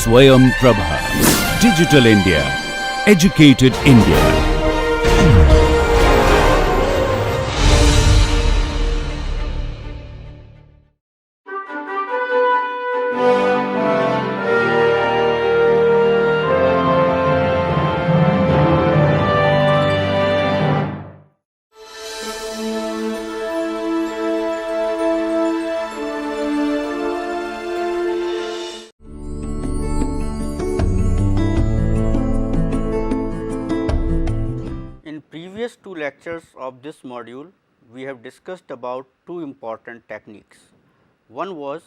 Swayam Prabha. Digital India. Educated India. In previous two lectures of this module, we have discussed about two important techniques. One was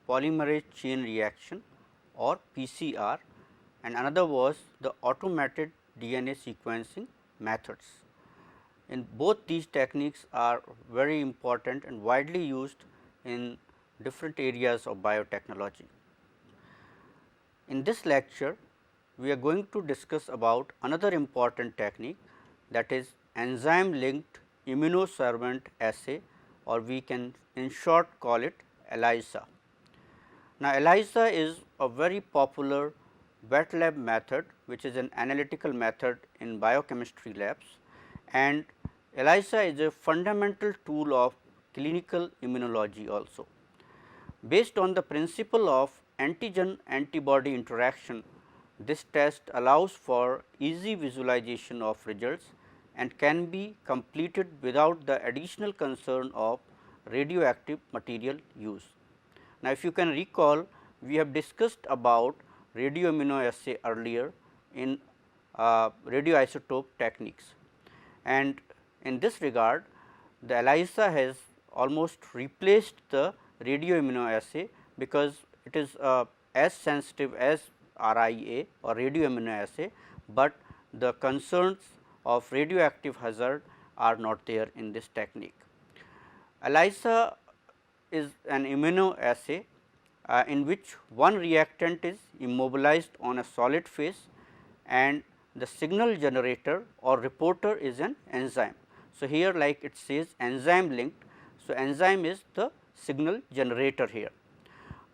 polymerase chain reaction or PCR, and another was the automated DNA sequencing methods. In both these techniques are very important and widely used in different areas of biotechnology. In this lecture, we are going to discuss about another important technique, that is enzyme linked immunosorbent assay, or we can in short call it ELISA. Now, ELISA is a very popular wet lab method, which is an analytical method in biochemistry labs, and ELISA is a fundamental tool of clinical immunology also. Based on the principle of antigen antibody interaction, this test allows for easy visualization of results and can be completed without the additional concern of radioactive material use. Now, if you can recall, we have discussed about radioimmunoassay earlier in radioisotope techniques, and in this regard the ELISA has almost replaced the radioimmunoassay, because it is as sensitive as RIA or radioimmunoassay, but the concerns of radioactive hazard are not there in this technique. ELISA is an immunoassay in which one reactant is immobilized on a solid phase and the signal generator or reporter is an enzyme. So, here like it says enzyme linked. So, enzyme is the signal generator here,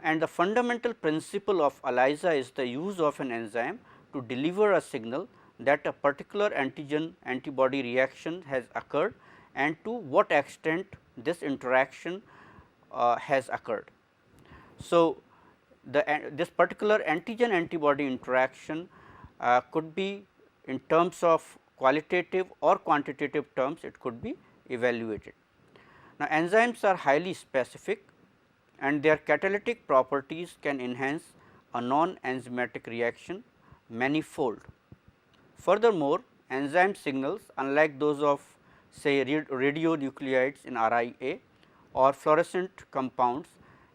and the fundamental principle of ELISA is the use of an enzyme to deliver a signal that a particular antigen antibody reaction has occurred and to what extent this interaction has occurred. So, this particular antigen antibody interaction could be in terms of qualitative or quantitative terms, it could be evaluated. Now, enzymes are highly specific and their catalytic properties can enhance a non-enzymatic reaction manifold. Furthermore, enzyme signals, unlike those of say radionuclides in RIA or fluorescent compounds,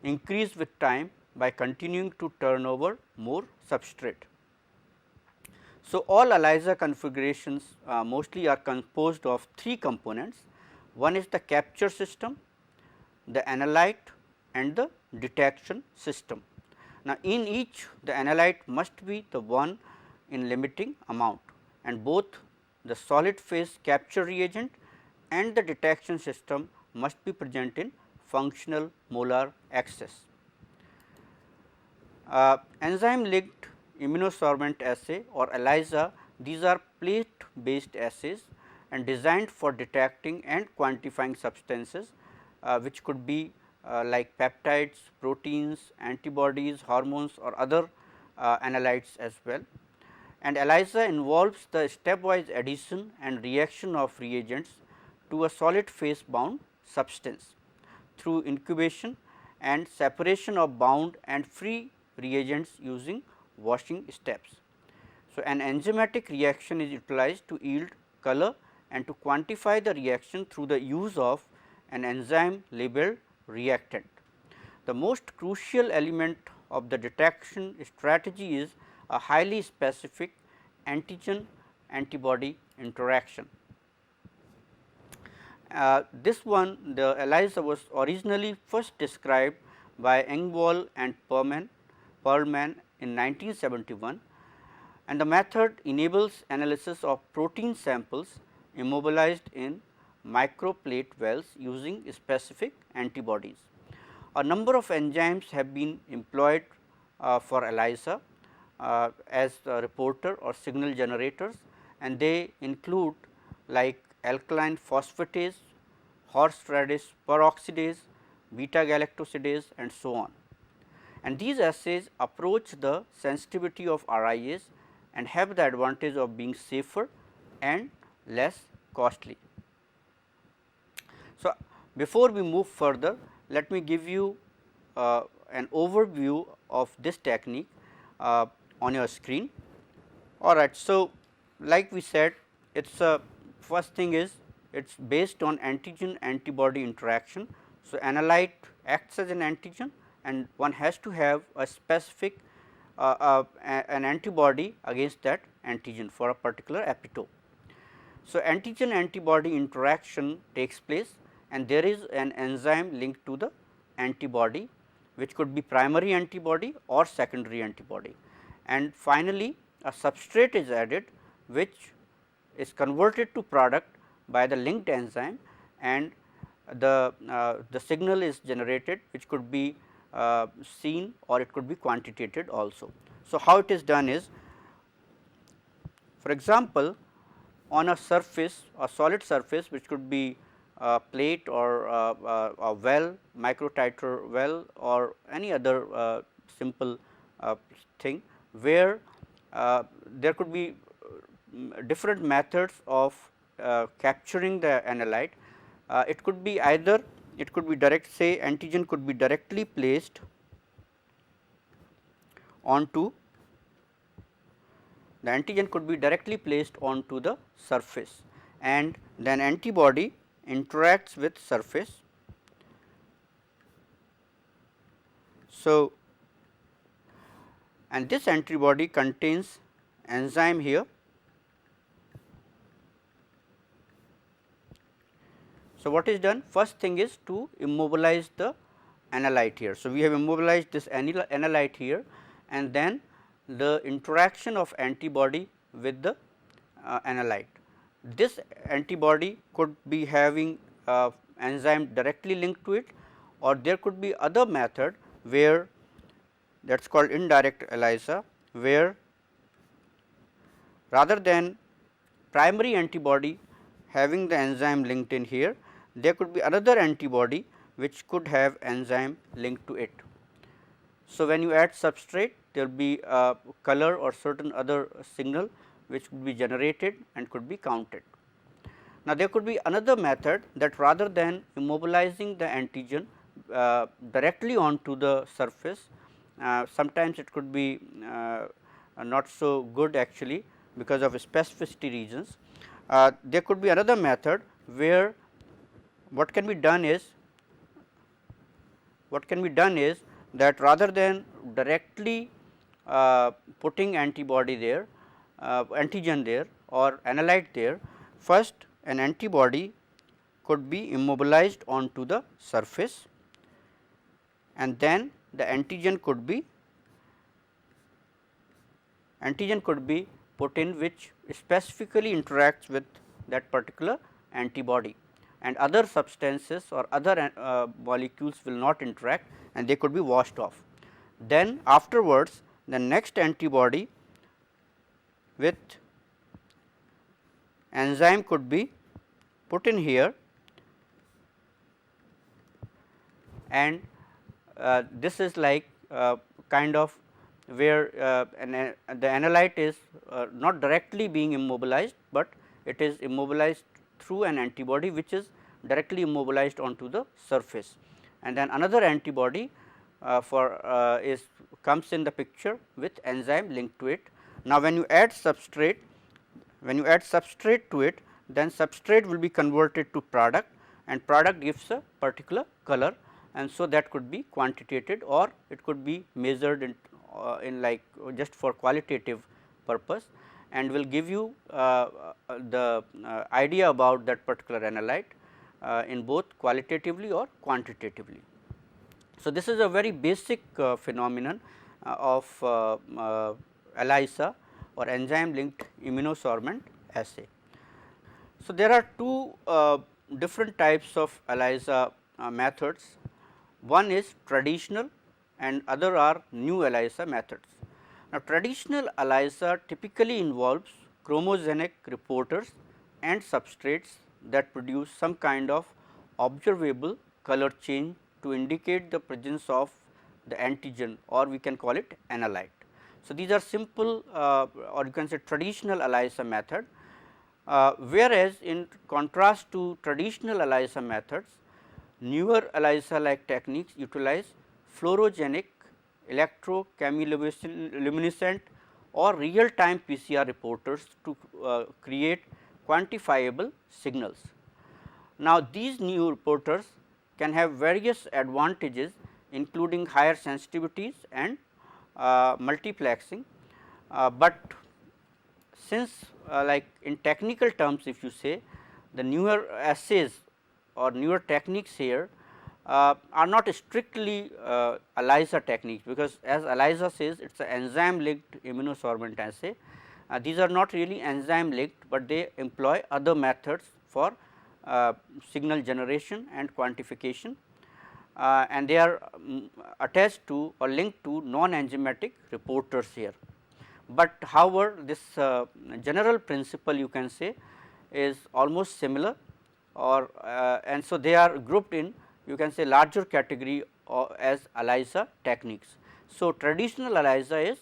increase with time by continuing to turn over more substrate. So, all ELISA configurations mostly are composed of three components. One is the capture system, the analyte and the detection system. Now, in each the analyte must be the one in limiting amount, and both the solid phase capture reagent and the detection system must be present in functional molar excess. Enzyme linked immunosorbent assay or ELISA, these are plate based assays and designed for detecting and quantifying substances which could be like peptides, proteins, antibodies, hormones or other analytes as well. And ELISA involves the stepwise addition and reaction of reagents to a solid phase bound substance through incubation and separation of bound and free reagents using washing steps. So, an enzymatic reaction is utilized to yield color and to quantify the reaction through the use of an enzyme labeled reactant. The most crucial element of the detection strategy is a highly specific antigen antibody interaction. This one, the ELISA, was originally first described by Engvall and Perlman in 1971, and the method enables analysis of protein samples immobilized in microplate wells using specific antibodies. A number of enzymes have been employed for ELISA. as a reporter or signal generators, and they include like alkaline phosphatase, horseradish peroxidase, beta galactosidase and so on. And these assays approach the sensitivity of RIAs and have the advantage of being safer and less costly. So, before we move further, let me give you an overview of this technique on your screen. All right. So, like we said, it's first thing is it is based on antigen antibody interaction. So, analyte acts as an antigen and one has to have a specific an antibody against that antigen for a particular epitope. So, antigen antibody interaction takes place and there is an enzyme linked to the antibody, which could be primary antibody or secondary antibody. And finally, a substrate is added, which is converted to product by the linked enzyme, and the signal is generated, which could be seen or it could be quantitated also. So, how it is done is, for example, on a surface, a solid surface which could be a plate or a well, micro titer well or any other simple thing, where there could be different methods of capturing the analyte. It could be either, it could be direct, say antigen could be directly placed onto the antigen could be directly placed onto the surface, and then antibody interacts with surface. So, and this antibody contains enzyme here. So, what is done? First thing is to immobilize the analyte here. So, we have immobilized this analyte here, and then the interaction of antibody with the analyte. This antibody could be having enzyme directly linked to it, or there could be other method where that is called indirect ELISA, where rather than primary antibody having the enzyme linked in here, there could be another antibody which could have enzyme linked to it. So, when you add substrate, there will be a color or certain other signal which could be generated and could be counted. Now, there could be another method that rather than immobilizing the antigen directly onto the surface, sometimes it could be not so good actually because of specificity reasons. There could be another method where what can be done is that rather than directly putting antibody there, antigen there or analyte there, first an antibody could be immobilized onto the surface, and then the antigen could be put in, which specifically interacts with that particular antibody, and other substances or other molecules will not interact and they could be washed off. Then afterwards, the next antibody with enzyme could be put in here, and this is like kind of where the analyte is not directly being immobilized, but it is immobilized through an antibody which is directly immobilized onto the surface, and then another antibody comes in the picture with enzyme linked to it. Now, when you add substrate to it, then substrate will be converted to product, and product gives a particular color, and so that could be quantitated or it could be measured in like just for qualitative purpose, and will give you the idea about that particular analyte in both qualitatively or quantitatively. So, this is a very basic phenomenon of ELISA or enzyme linked immunosorbent assay. So, there are two different types of ELISA methods. One is traditional and other are new ELISA methods. Now, traditional ELISA typically involves chromogenic reporters and substrates that produce some kind of observable color change to indicate the presence of the antigen, or we can call it analyte. So, these are simple or you can say traditional ELISA method, whereas in contrast to traditional ELISA methods, newer ELISA like techniques utilize fluorogenic, electrochemiluminescent or real time PCR reporters to create quantifiable signals. Now, these new reporters can have various advantages, including higher sensitivities and multiplexing, but since like in technical terms, if you say, the newer assays or newer techniques here are not strictly ELISA techniques, because as ELISA says, it is an enzyme linked immunosorbent assay. These are not really enzyme linked, but they employ other methods for signal generation and quantification, and they are attached to or linked to non-enzymatic reporters here. But however, this general principle you can say is almost similar, or and so they are grouped in, you can say, larger category as ELISA techniques. So, traditional ELISA is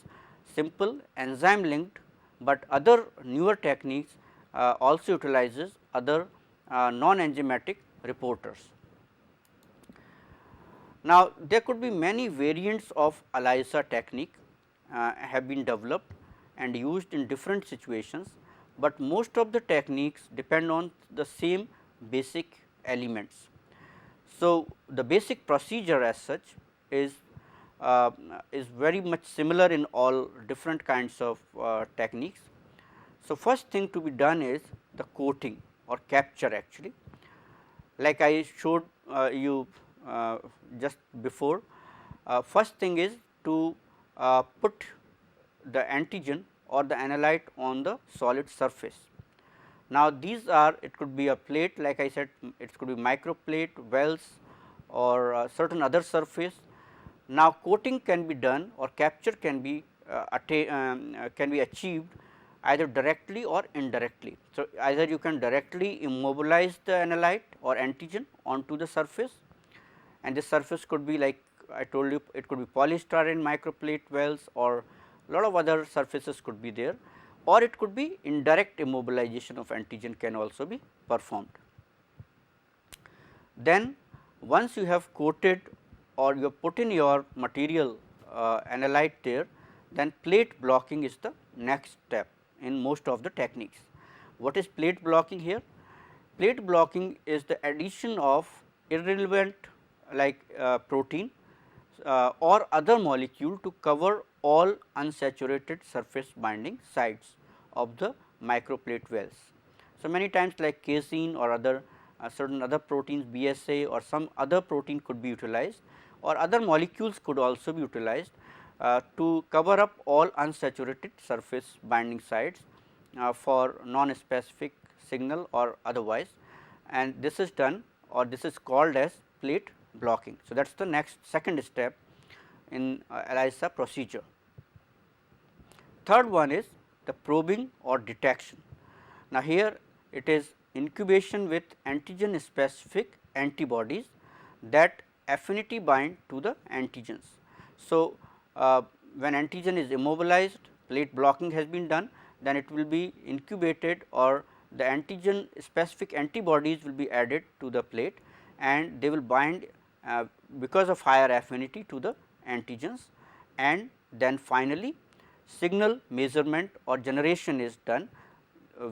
simple enzyme linked, but other newer techniques also utilizes other non-enzymatic reporters. Now, there could be many variants of ELISA technique have been developed and used in different situations, but most of the techniques depend on the same basic elements. So, the basic procedure as such is very much similar in all different kinds of techniques. So, first thing to be done is the coating or capture actually, like I showed you just before. First thing is to put the antigen or the analyte on the solid surface. Now, these are, it could be a plate, like I said, it could be microplate, wells or certain other surface. Now, coating can be done or capture can be achieved either directly or indirectly. So, either you can directly immobilize the analyte or antigen onto the surface, and this surface could be, like I told you, it could be polystyrene microplate wells or lot of other surfaces could be there, or it could be indirect immobilization of antigen can also be performed. Then once you have coated or you have put in your material analyte there, then plate blocking is the next step in most of the techniques. What is plate blocking here? Plate blocking is the addition of irrelevant like protein or other molecule to cover all unsaturated surface binding sites of the microplate wells. So, many times like casein or other certain other proteins, BSA or some other protein could be utilized, or other molecules could also be utilized to cover up all unsaturated surface binding sites for non-specific signal or otherwise, and this is done or this is called as plate blocking. So, that is the next second step in ELISA procedure. Third one is the probing or detection. Now, here it is incubation with antigen specific antibodies that affinity bind to the antigens. So, when antigen is immobilized, plate blocking has been done, then it will be incubated or the antigen specific antibodies will be added to the plate and they will bind because of higher affinity to the antigens, and then finally signal measurement or generation is done,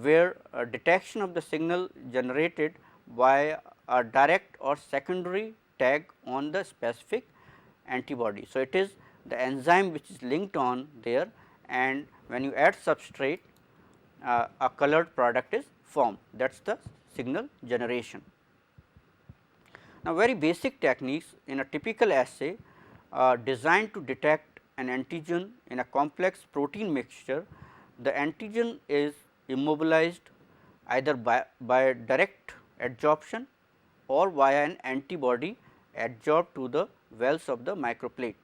where detection of the signal generated by a direct or secondary tag on the specific antibody. So, it is the enzyme which is linked on there, and when you add substrate a colored product is formed, that is the signal generation. Now, very basic techniques in a typical assay designed to detect an antigen in a complex protein mixture. The antigen is immobilized either by direct adsorption or via an antibody adsorbed to the wells of the microplate.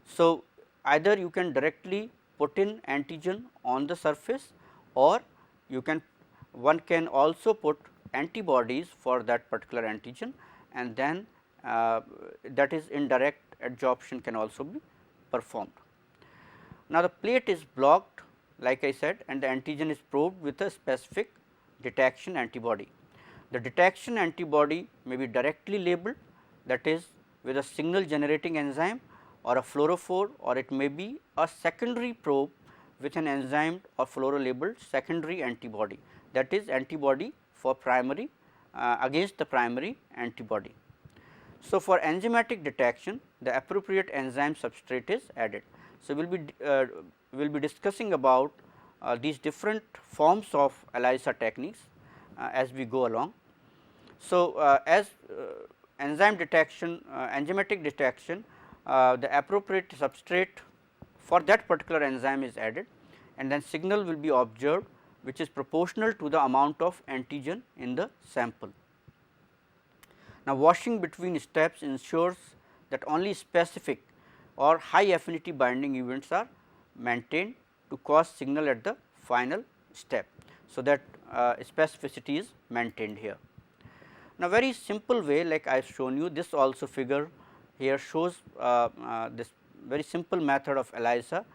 So, either you can directly put in antigen on the surface, or one can also put antibodies for that particular antigen, and then that is indirect adsorption can also be performed. Now, the plate is blocked like I said, and the antigen is probed with a specific detection antibody. The detection antibody may be directly labeled, that is with a signal generating enzyme or a fluorophore, or it may be a secondary probe with an enzyme or fluorolabeled secondary antibody, that is antibody for primary against the primary antibody. So, for enzymatic detection, the appropriate enzyme substrate is added. So, we will be discussing about these different forms of ELISA techniques as we go along. So, as enzyme detection, enzymatic detection, the appropriate substrate for that particular enzyme is added, and then signal will be observed, which is proportional to the amount of antigen in the sample. Now, washing between steps ensures that only specific or high affinity binding events are maintained to cause signal at the final step. So, that specificity is maintained here. Now, very simple way, like I have shown you, this also figure here shows this very simple method of ELISA.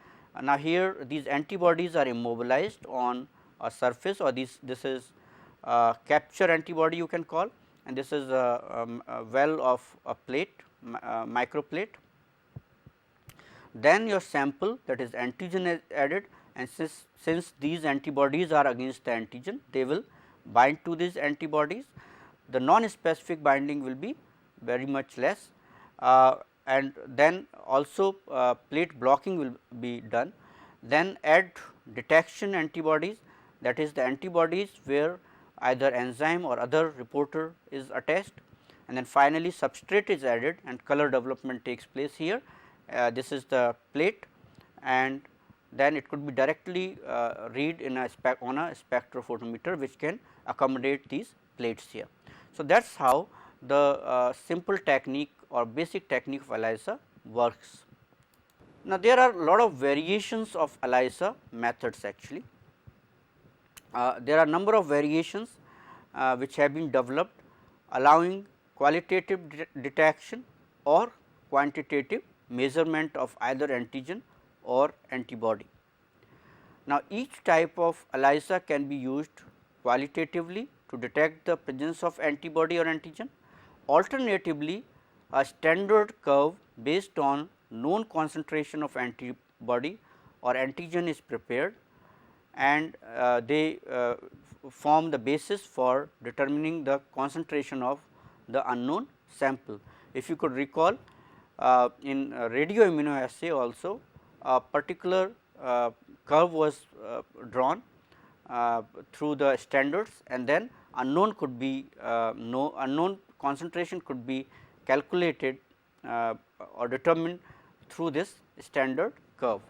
Now, here these antibodies are immobilized on a surface, or this is capture antibody you can call, and this is a well of a plate, microplate. Then your sample, that is antigen, is added, and since these antibodies are against the antigen, they will bind to these antibodies. The non-specific binding will be very much less, and then also plate blocking will be done. Then add detection antibodies, that is the antibodies where either enzyme or other reporter is attached, and then finally substrate is added and color development takes place here. This is the plate, and then it could be directly read in a on a spectrophotometer, which can accommodate these plates here. So, that is how the simple technique or basic technique of ELISA works. Now, there are a lot of variations of ELISA methods actually. There are number of variations which have been developed, allowing qualitative detection or quantitative measurement of either antigen or antibody. Now, each type of ELISA can be used qualitatively to detect the presence of antibody or antigen. Alternatively, a standard curve based on known concentration of antibody or antigen is prepared, and they form the basis for determining the concentration of the unknown sample. If you could recall, in radio immunoassay also a particular curve was drawn through the standards, and then unknown could be unknown concentration could be calculated or determined through this standard curve.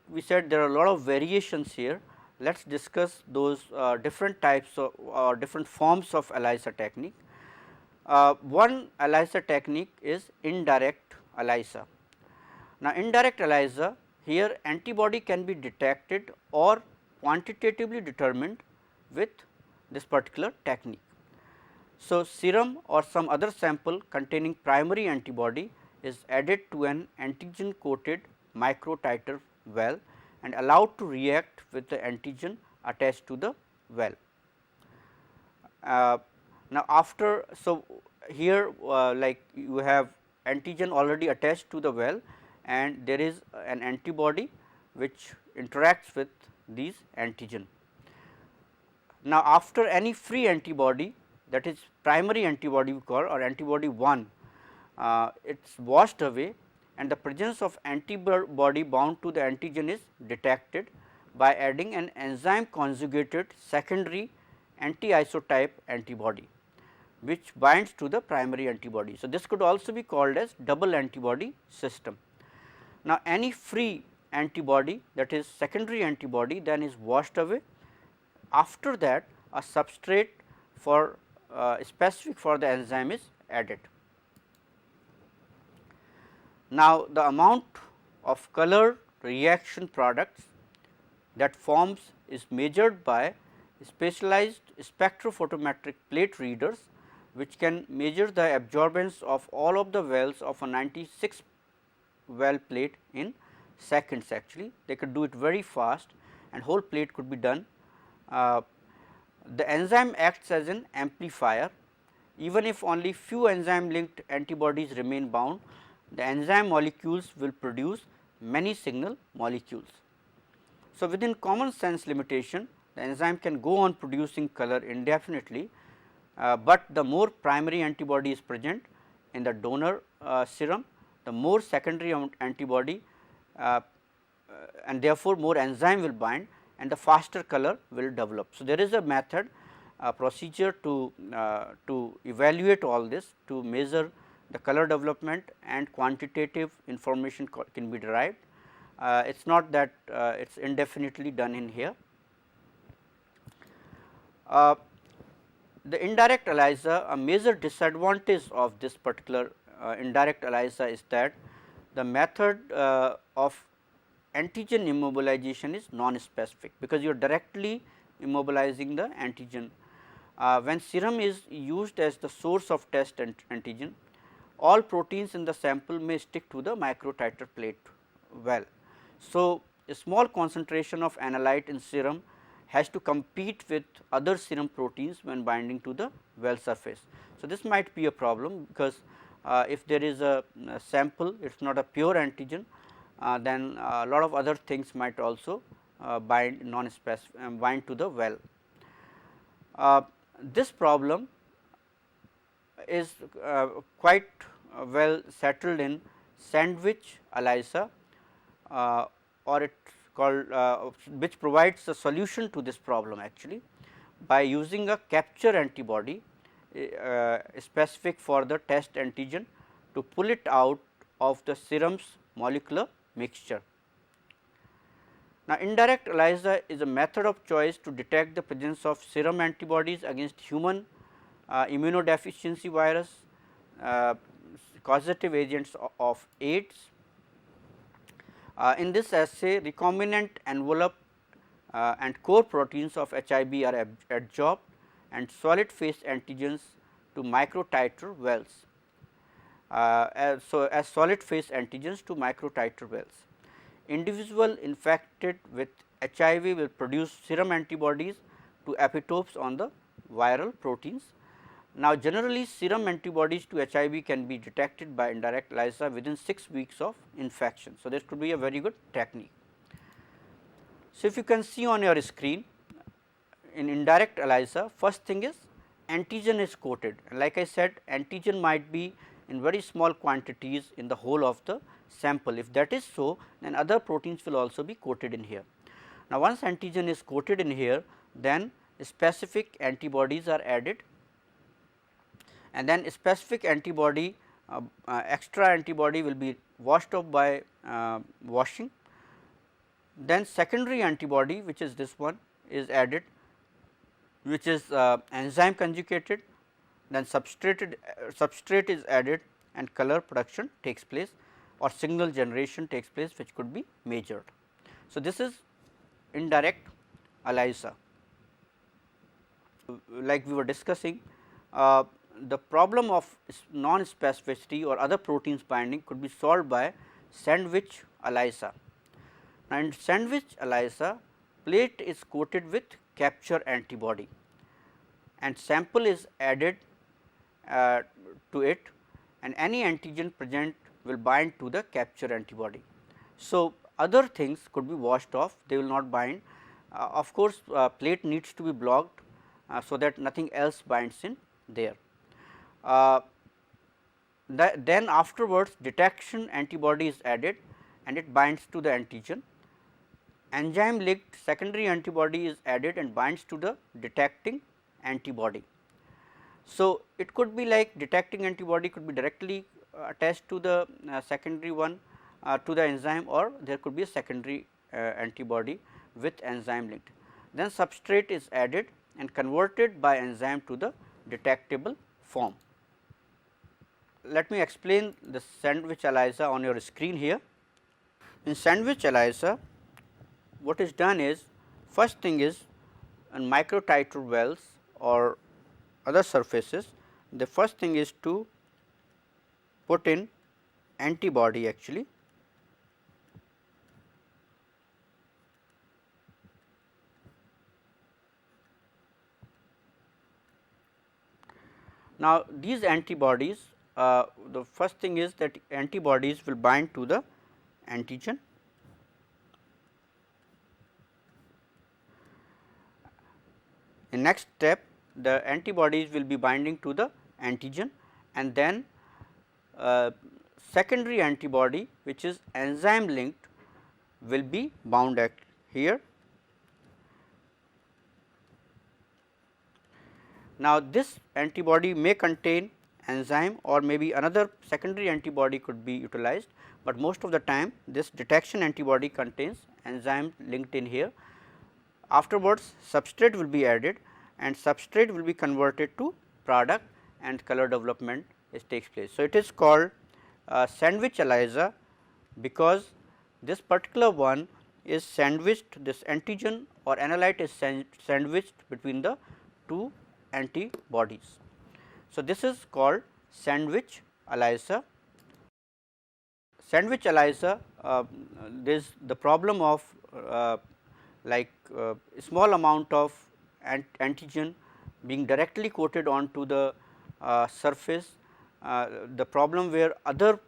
We said there are a lot of variations here. Let us discuss those different types of or different forms of ELISA technique. One ELISA technique is indirect ELISA. Now, indirect ELISA, here antibody can be detected or quantitatively determined with this particular technique. So, serum or some other sample containing primary antibody is added to an antigen coated microtiter well and allowed to react with the antigen attached to the well. Now, after, so here like you have antigen already attached to the well, and there is an antibody which interacts with these antigen. Now, after any free antibody, that is primary antibody we call, or antibody 1, it is washed away, and the presence of antibody bound to the antigen is detected by adding an enzyme conjugated secondary anti-isotype antibody, which binds to the primary antibody. So, this could also be called as double antibody system. Now, any free antibody, that is secondary antibody, then is washed away. After that, a substrate for specific for the enzyme is added. Now, the amount of color reaction products that forms is measured by specialized spectrophotometric plate readers, which can measure the absorbance of all of the wells of a 96 well plate in seconds. Actually, they could do it very fast and whole plate could be done. The enzyme acts as an amplifier. Even if only few enzyme linked antibodies remain bound, the enzyme molecules will produce many signal molecules. So, within common sense limitation, the enzyme can go on producing color indefinitely, but the more primary antibody is present in the donor serum, the more secondary antibody and therefore, more enzyme will bind and the faster color will develop. So, there is a method procedure to evaluate all this, to measure the color development, and quantitative information can be derived. It is not that it is indefinitely done in here. The indirect ELISA, a major disadvantage of this particular indirect ELISA is that the method of antigen immobilization is non-specific, because you are directly immobilizing the antigen. When serum is used as the source of test antigen, all proteins in the sample may stick to the microtiter plate well. So, a small concentration of analyte in serum has to compete with other serum proteins when binding to the well surface. So, this might be a problem, because if there is a sample, it is not a pure antigen, then a lot of other things might also bind to the well. This problem is quite well settled in sandwich ELISA, or it is called which provides a solution to this problem actually by using a capture antibody specific for the test antigen to pull it out of the serum's molecular mixture. Now, indirect ELISA is a method of choice to detect the presence of serum antibodies against human immunodeficiency virus, causative agents of AIDS. In this assay, recombinant envelope and core proteins of HIB are adsorbed and solid phase antigens to microtiter wells. As solid phase antigens to microtiter wells. Individual infected with HIV will produce serum antibodies to epitopes on the viral proteins. Now, generally serum antibodies to HIV can be detected by indirect ELISA within 6 weeks of infection. So, this could be a very good technique. So, if you can see on your screen, in indirect ELISA, first thing is antigen is coated, and like I said, antigen might be in very small quantities in the whole of the sample. If that is so, then other proteins will also be coated in here. Now, once antigen is coated in here, then specific antibodies are added, and then specific antibody extra antibody will be washed off by washing. Then secondary antibody, which is this one, is added, which is enzyme conjugated, then substrate is added and color production takes place, or signal generation takes place, which could be measured. So, this is indirect ELISA. Like we were discussing, the problem of non-specificity or other proteins binding could be solved by sandwich ELISA. Now, in sandwich ELISA, plate is coated with capture antibody and sample is added to it, and any antigen present will bind to the capture antibody. So, other things could be washed off, they will not bind. Of course, plate needs to be blocked so that nothing else binds in there. Then afterwards detection antibody is added and it binds to the antigen. Enzyme linked secondary antibody is added and binds to the detecting antibody. So, it could be like detecting antibody could be directly attached to the secondary one to the enzyme, or there could be a secondary antibody with enzyme linked. Then substrate is added and converted by enzyme to the detectable form. Let me explain the sandwich ELISA on your screen here. in sandwich ELISA, what is done is, first thing is, on microtiter wells or other surfaces, the first thing is to put in antibody actually. Now, these antibodies, the first thing is that antibodies will bind to the antigen. In next step, the antibodies will be binding to the antigen, and then secondary antibody, which is enzyme linked, will be bound at here. Now, this antibody may contain enzyme or maybe another secondary antibody could be utilized, but most of the time this detection antibody contains enzyme linked in here. Afterwards, substrate will be added and substrate will be converted to product and color development takes place. So, it is called sandwich ELISA because this particular one is sandwiched, this antigen or analyte is sandwiched between the two antibodies. So, this is called sandwich ELISA. Sandwich ELISA, there is the problem of small amount of antigen being directly coated onto the surface, the problem where other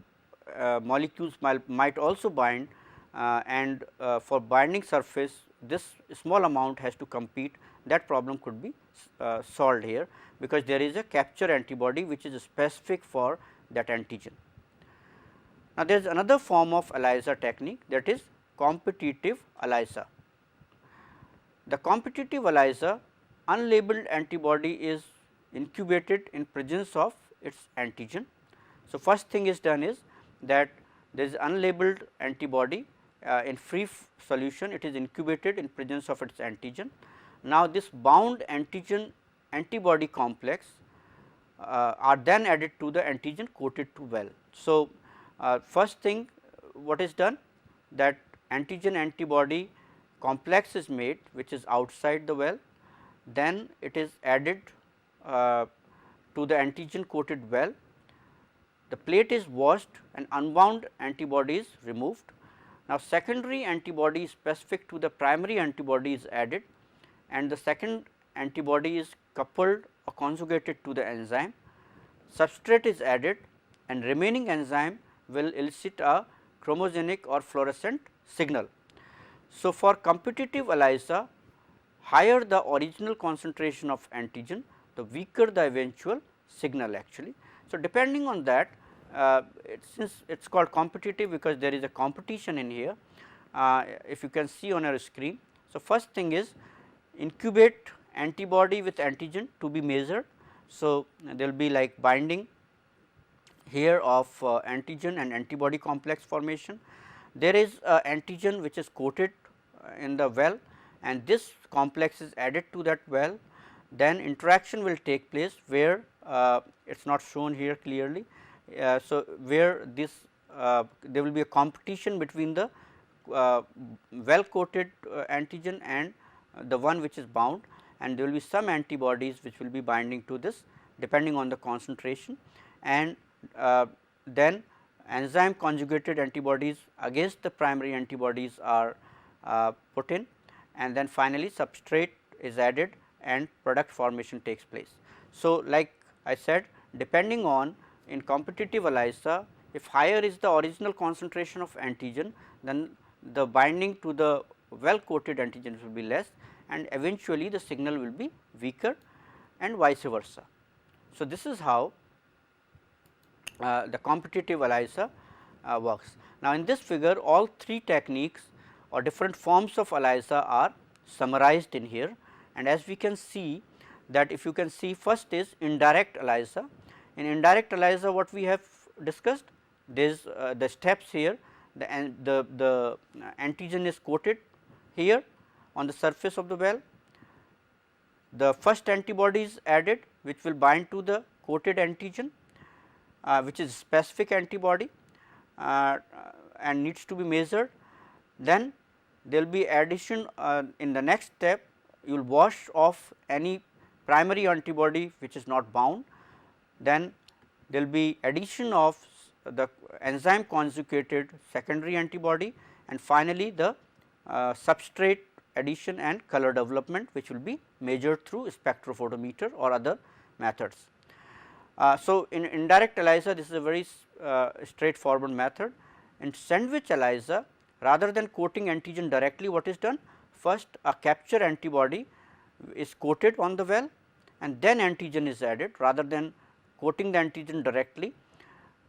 molecules might also bind, and for binding surface this small amount has to compete, that problem could be solved here, because there is a capture antibody which is specific for that antigen. Now, there is another form of ELISA technique, that is competitive ELISA. The competitive ELISA, unlabeled antibody is incubated in presence of its antigen. So, first thing is done is that there is unlabeled antibody in free solution, it is incubated in presence of its antigen. Now, this bound antigen antibody complex are then added to the antigen coated to well. So, first thing what is done, that antigen antibody complex is made which is outside the well, then it is added to the antigen coated well, the plate is washed and unbound antibody is removed. Now, secondary antibody specific to the primary antibody is added and the second antibody is coupled or conjugated to the enzyme, substrate is added and remaining enzyme will elicit a chromogenic or fluorescent signal. So, for competitive ELISA, higher the original concentration of antigen, the weaker the eventual signal actually. So, depending on that, since it is called competitive because there is a competition in here, if you can see on your screen. So, first thing is incubate antibody with antigen to be measured. So, there will be like binding here of antigen and antibody complex formation. There is antigen which is coated in the well and this complex is added to that well, then interaction will take place where it is not shown here clearly. So, where this there will be a competition between the well coated antigen and the one which is bound, and there will be some antibodies which will be binding to this depending on the concentration, and then enzyme conjugated antibodies against the primary antibodies are put in, and then finally substrate is added and product formation takes place. So, like I said, depending on in competitive ELISA, if higher is the original concentration of antigen, then the binding to the well coated antigens will be less and eventually the signal will be weaker and vice versa. So, this is how the competitive ELISA works. Now, in this figure all three techniques or different forms of ELISA are summarized in here, and as we can see that if you can see, first is indirect ELISA. In indirect ELISA what we have discussed, there is the steps here, the antigen is coated here on the surface of the well, the first antibody is added which will bind to the coated antigen which is specific antibody and needs to be measured. Then there will be addition in the next step, you will wash off any primary antibody which is not bound. Then there will be addition of the enzyme conjugated secondary antibody, and finally, the substrate addition and color development, which will be measured through spectrophotometer or other methods. So, in indirect ELISA, this is a very straightforward method. In sandwich ELISA, rather than coating antigen directly, what is done? First, a capture antibody is coated on the well, and then antigen is added rather than coating the antigen directly.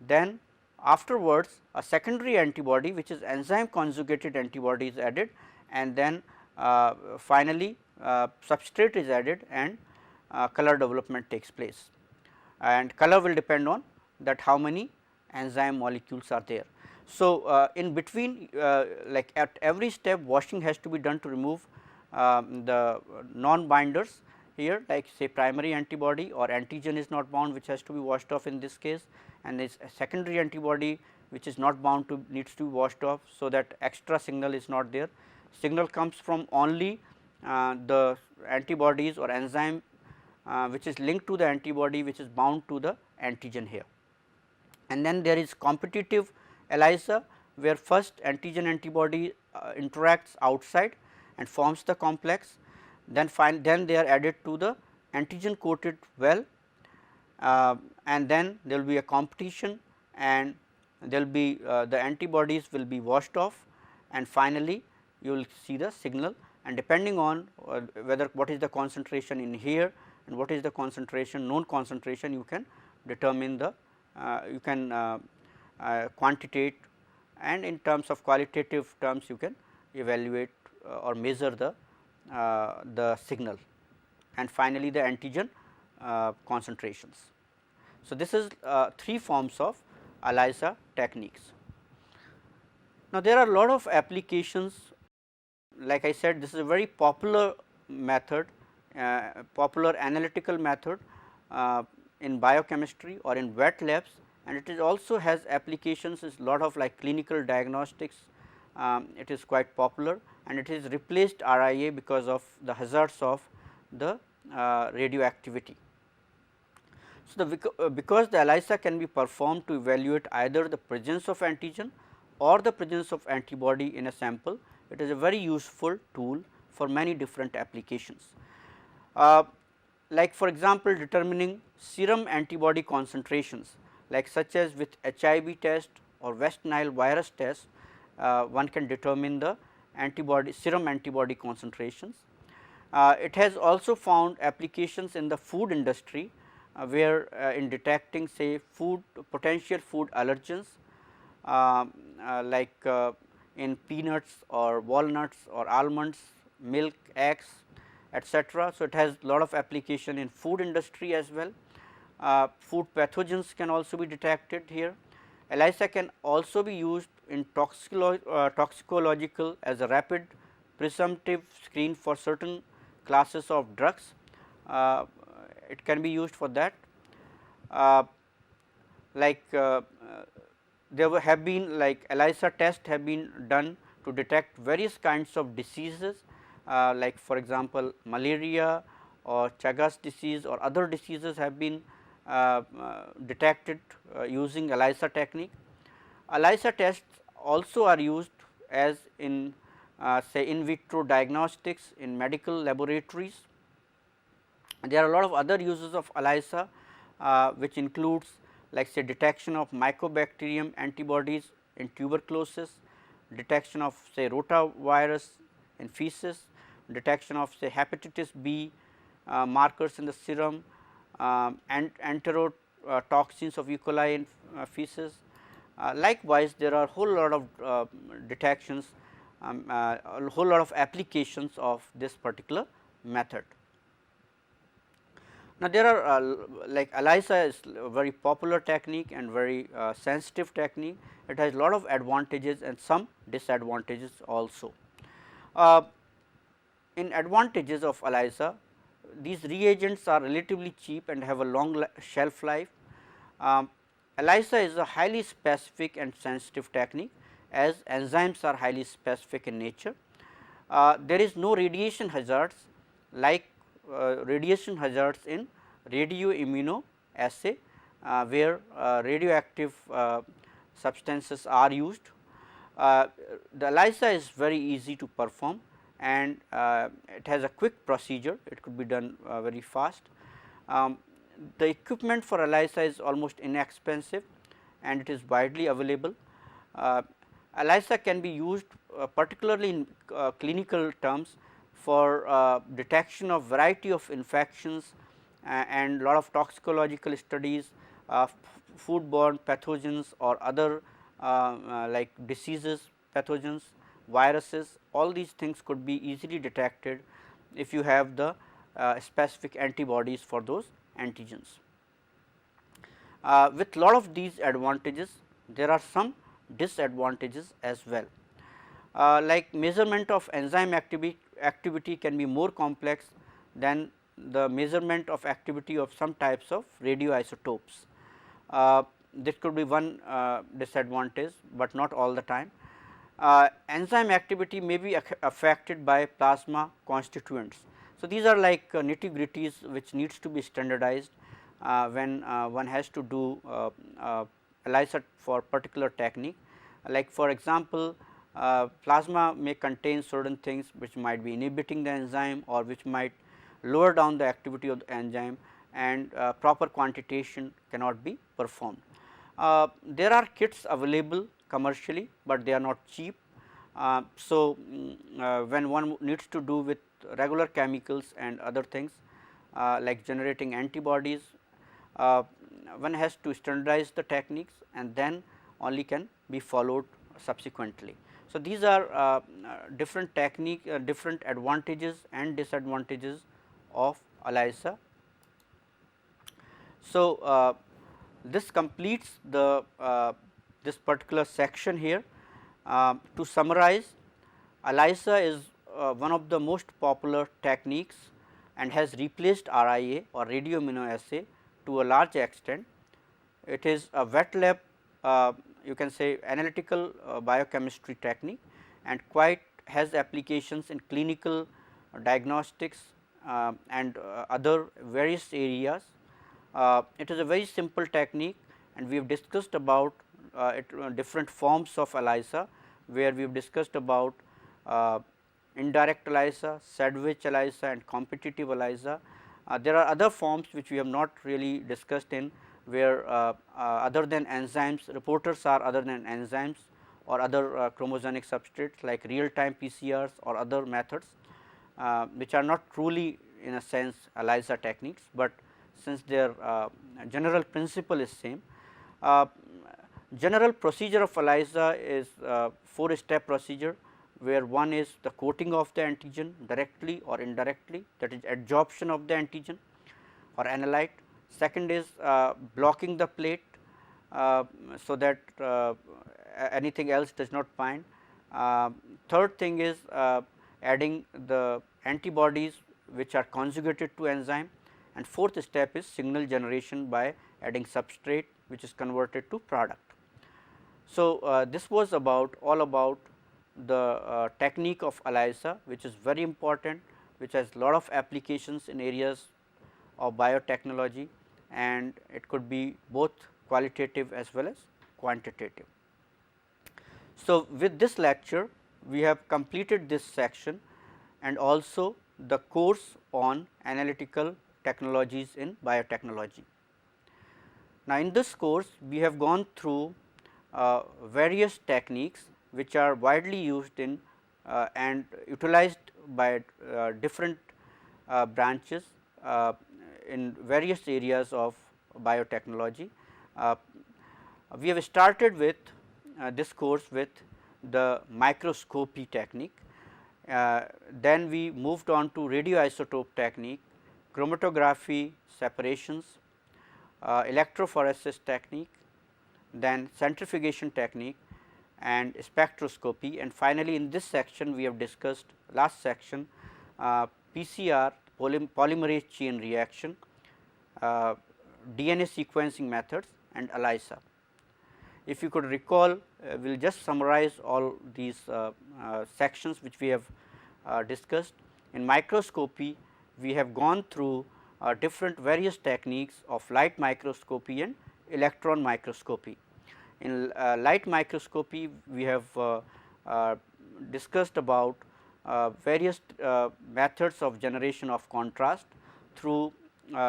Then afterwards, a secondary antibody, which is enzyme conjugated antibody, is added, and then finally, substrate is added and color development takes place, and color will depend on that how many enzyme molecules are there. So, in between, like at every step, washing has to be done to remove the non binders here, like say primary antibody or antigen is not bound, which has to be washed off in this case, and this secondary antibody which is not bound to needs to be washed off. So, that extra signal is not there. Signal comes from only the antibodies or enzyme which is linked to the antibody which is bound to the antigen here. And then there is competitive ELISA, where first antigen antibody interacts outside and forms the complex, then they are added to the antigen coated well, and then there will be a competition, and there will be the antibodies will be washed off, and finally, you will see the signal, and depending on whether what is the concentration in here and what is the concentration, known concentration, you can determine the you can quantitate, and in terms of qualitative terms you can evaluate or measure the signal, and finally, the antigen concentrations. So, this is 3 forms of ELISA techniques. Now, there are a lot of applications, like I said, this is a very popular method, popular analytical method in biochemistry or in wet labs, and it is also has applications is lot of like clinical diagnostics. It is quite popular, and it has replaced RIA because of the hazards of the radioactivity. So, because the ELISA can be performed to evaluate either the presence of antigen or the presence of antibody in a sample, it is a very useful tool for many different applications. Like for example, determining serum antibody concentrations, like such as with HIV test or West Nile virus test, one can determine the serum antibody concentrations. It has also found applications in the food industry, where in detecting say potential food allergens, like in peanuts or walnuts or almonds, milk, eggs, etc. So, it has lot of application in food industry as well. Food pathogens can also be detected here. ELISA can also be used in toxicological as a rapid presumptive screen for certain classes of drugs. It can be used for that. There have been like ELISA tests have been done to detect various kinds of diseases, like for example, malaria or Chagas disease or other diseases have been detected using ELISA technique. ELISA tests also are used as in say in vitro diagnostics in medical laboratories. There are a lot of other uses of ELISA, which includes like say detection of mycobacterium antibodies in tuberculosis, detection of say rotavirus in feces, detection of say hepatitis B markers in the serum, and enterotoxins of E. coli in feces. Likewise, there are whole lot of detections, a whole lot of applications of this particular method. Now, there are like ELISA is a very popular technique and very sensitive technique. It has a lot of advantages and some disadvantages also. In advantages of ELISA, these reagents are relatively cheap and have a long shelf life. ELISA is a highly specific and sensitive technique. as enzymes are highly specific in nature. There is no radiation hazards like radiation hazards in radioimmunoassay, where radioactive substances are used. The ELISA is very easy to perform, and it has a quick procedure, it could be done very fast. The equipment for ELISA is almost inexpensive and it is widely available. ELISA can be used particularly in clinical terms for detection of variety of infections and lot of toxicological studies of foodborne pathogens or other like diseases, pathogens, viruses. All these things could be easily detected if you have the specific antibodies for those antigens. With lot of these advantages, there are some disadvantages as well. Like measurement of enzyme activity can be more complex than the measurement of activity of some types of radioisotopes. This could be one disadvantage, but not all the time. Enzyme activity may be affected by plasma constituents. So, these are like nitty gritties which needs to be standardized when one has to do ELISA for particular technique. Like for example, plasma may contain certain things which might be inhibiting the enzyme or which might lower down the activity of the enzyme, and proper quantitation cannot be performed. There are kits available commercially, but they are not cheap. When one needs to do with regular chemicals and other things like generating antibodies, one has to standardize the techniques and then only can be followed subsequently. So, these are different technique, different advantages and disadvantages of ELISA. So, this completes the this particular section here. To summarize, ELISA is one of the most popular techniques and has replaced RIA or radioimmunoassay to a large extent. It is a wet lab, you can say analytical biochemistry technique, and quite has applications in clinical diagnostics and other various areas. It is a very simple technique, and we have discussed about different forms of ELISA, where we have discussed about indirect ELISA, sandwich ELISA and competitive ELISA. There are other forms which we have not really discussed in, where other than enzymes, reporters are other than enzymes or other chromosonic substrates like real time PCRs or other methods, which are not truly in a sense ELISA techniques, but since their general principle is same. General procedure of ELISA is 4-step procedure, where one is the coating of the antigen directly or indirectly, that is adsorption of the antigen or analyte. Second is blocking the plate so that anything else does not bind. Third thing is adding the antibodies which are conjugated to enzyme, and fourth step is signal generation by adding substrate which is converted to product. So, this was all about the technique of ELISA, which is very important, which has lot of applications in areas of biotechnology, and it could be both qualitative as well as quantitative. So, with this lecture we have completed this section and also the course on analytical technologies in biotechnology. Now, in this course we have gone through various techniques which are widely used in and utilized by different branches in various areas of biotechnology. We have started with this course with the microscopy technique, then we moved on to radioisotope technique, chromatography separations, electrophoresis technique, then centrifugation technique and spectroscopy, and finally, in this section we have discussed last section PCR, polymerase chain reaction, DNA sequencing methods and ELISA. If you could recall, we will just summarize all these sections which we have discussed. In microscopy, we have gone through different various techniques of light microscopy and electron microscopy. In light microscopy, we have discussed about various methods of generation of contrast through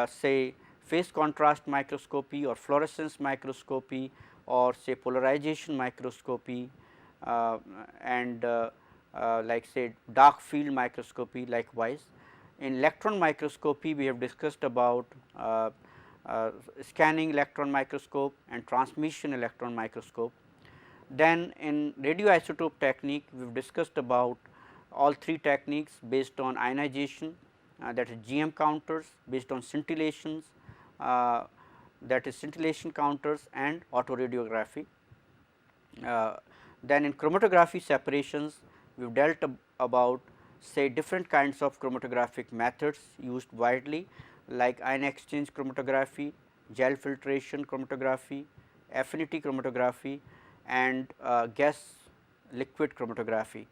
say phase contrast microscopy or fluorescence microscopy or say polarization microscopy and like say dark field microscopy likewise. In electron microscopy, we have discussed about scanning electron microscope and transmission electron microscope. Then in radioisotope technique, we have discussed about all three techniques based on ionization, that is GM counters, based on scintillations, that is scintillation counters, and autoradiography. Then in chromatography separations, we have dealt about say different kinds of chromatographic methods used widely, like ion exchange chromatography, gel filtration chromatography, affinity chromatography, and gas liquid chromatography.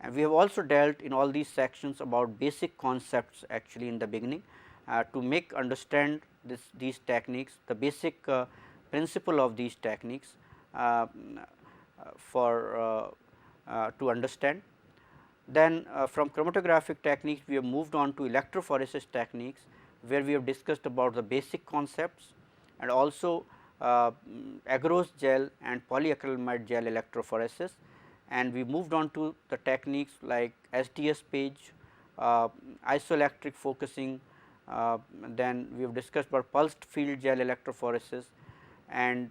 And we have also dealt in all these sections about basic concepts actually in the beginning to make understand these techniques, the basic principle of these techniques for to understand. Then from chromatographic techniques, we have moved on to electrophoresis techniques, where we have discussed about the basic concepts and also agarose gel and polyacrylamide gel electrophoresis, and we moved on to the techniques like SDS page, isoelectric focusing, then we have discussed about pulsed field gel electrophoresis and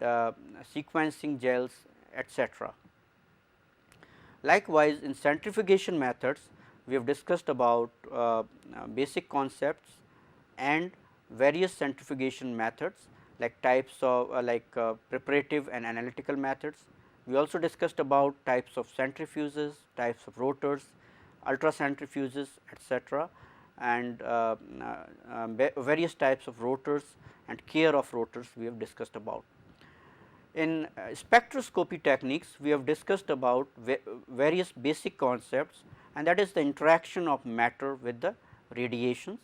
sequencing gels, etc. Likewise, in centrifugation methods, we have discussed about basic concepts and various centrifugation methods like types of preparative and analytical methods. We also discussed about types of centrifuges, types of rotors, ultracentrifuges, etc., and various types of rotors and care of rotors we have discussed about. In spectroscopy techniques, we have discussed about various basic concepts, and that is the interaction of matter with the radiations.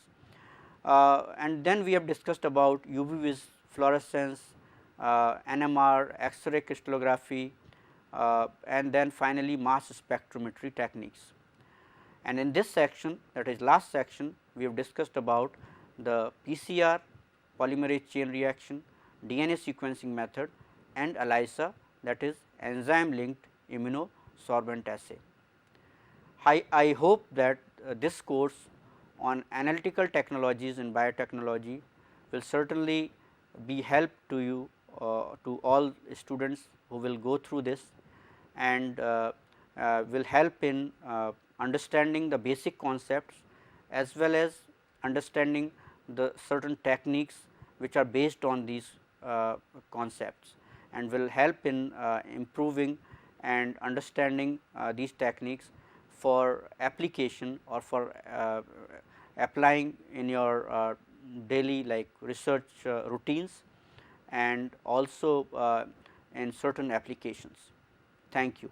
And then we have discussed about UV vis fluorescence, NMR, X-ray crystallography, and then finally mass spectrometry techniques. And in this section, that is last section, we have discussed about the PCR, polymerase chain reaction, DNA sequencing method, and ELISA, that is enzyme linked immunosorbent assay. I hope that this course on analytical technologies in biotechnology will certainly be help to you, to all students who will go through this, and will help in understanding the basic concepts as well as understanding the certain techniques which are based on these concepts, and will help in improving and understanding these techniques for application or for applying in your daily like research routines and also in certain applications. Thank you.